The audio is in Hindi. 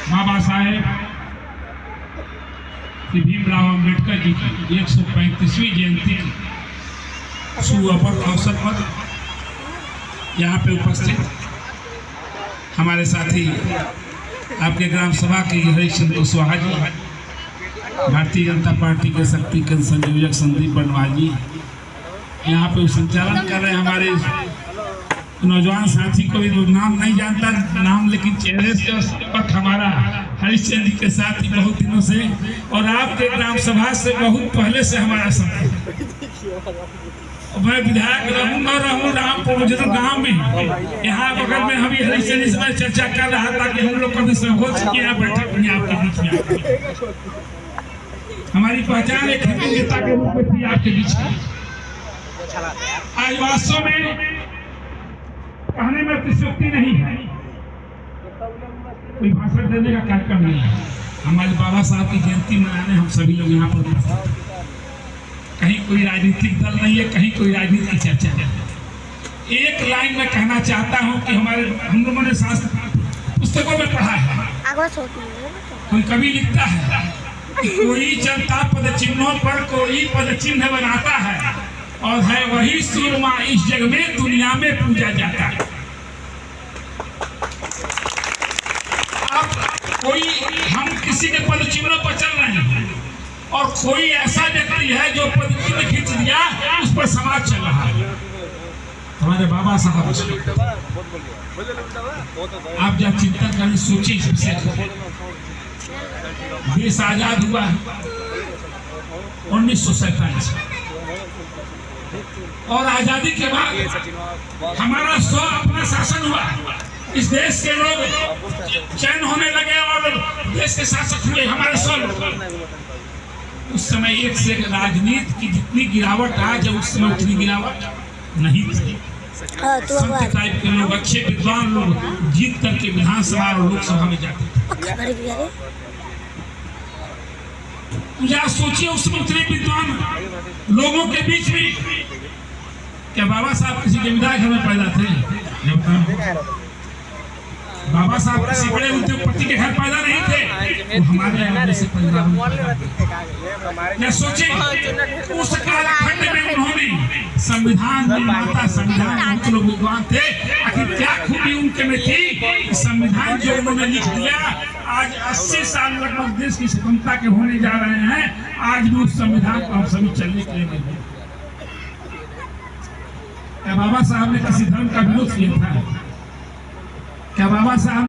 बाबा साहेब श्री भीमराव अम्बेडकर जी की 135वीं जयंती की सुअवसर अवसर पर यहाँ पे उपस्थित हमारे साथी आपके ग्राम सभा के हरिश्चंद्र कुशवाहा जी, भारतीय जनता पार्टी के शक्ति केंद्र संयोजक संदीप बनवाल जी यहाँ पे संचालन कर रहे हैं। हमारे नौजवान साथी को भी नाम नहीं जानता नाम, लेकिन चेहरे से संपर्क हमारा हरिश्चंद्र जी के साथ ही बहुत दिनों से और आपके ग्राम सभा से बहुत पहले से हमारा संपर्क। मैं विधायक रहूँ रामपुर गाँव में, यहाँ बगल में हम हरिश्चंद्र जी से चर्चा कर रहा था कि हम लोग कभी हो सके यहाँ बैठक में आपके बीच में। हमारी पहचान एक हिंदू नेता के रूप में थी आपके बीच में। आज वास्तव में कहने में अतिशयोक्ति नहीं है, कोई भाषण देने का कार्यक्रम नहीं है। हमारे बाबा साहब की जयंती मनाने हम सभी लोग यहाँ पर, कहीं कोई राजनीतिक दल नहीं है, कहीं कोई राजनीति की चर्चा नहीं। एक लाइन में कहना चाहता हूँ कि हम लोगों ने शास्त्र पुस्तकों में पढ़ा है, कोई कवि लिखता है कोई जनता पद चिन्हों पर कोई पद चिन्ह बनाता है और है वही सूरमा इस जग में दुनिया में पूजा जाता है। अब कोई हम किसी के पद चिन्हों पर चल रहे हैं और कोई ऐसा व्यक्ति है जो पद चिन्ह खींच दिया, उस पर समाज चल रहा है। हमारे बाबा साहब आप जब चिंतन करें सोचिए, सबसे देश आजाद हुआ 1947 और आजादी के बाद हमारा अपना शासन हुआ। इस देश के लोग चैन होने लगे और देश के शासक हुए हमारे उस समय एक से एक राजनीति की जितनी गिरावट आज, उस समय उतनी गिरावट नहीं थी। संत टाइप के लोग, अच्छे विद्वान लोग जीत करके विधानसभा और लोकसभा में जाते थे। या सोचिए उस समय उतने विद्वान लोगों के बीच में क्या बाबा साहब किसी जमींदार घर में पैदा थे? बाबा साहब किसी बड़े उद्योगपति के घर पैदा नहीं थे, वो हमारे जैसे परिवार में। सोचिए उस कालखंड में उन्होंने संविधान निर्माता, संविधान लोग विद्वान थे, आखिर क्या खूबी उनके में थी? संविधान जो उन्होंने लिख दिया, आज 80 साल लगभग देश की स्वतंत्रता के होने जा रहे हैं, आज भी उस संविधान को हम सभी चलने के लिए नहीं। क्या बाबा साहब ने किसी धर्म का विरोध किया था? क्या बाबा साहब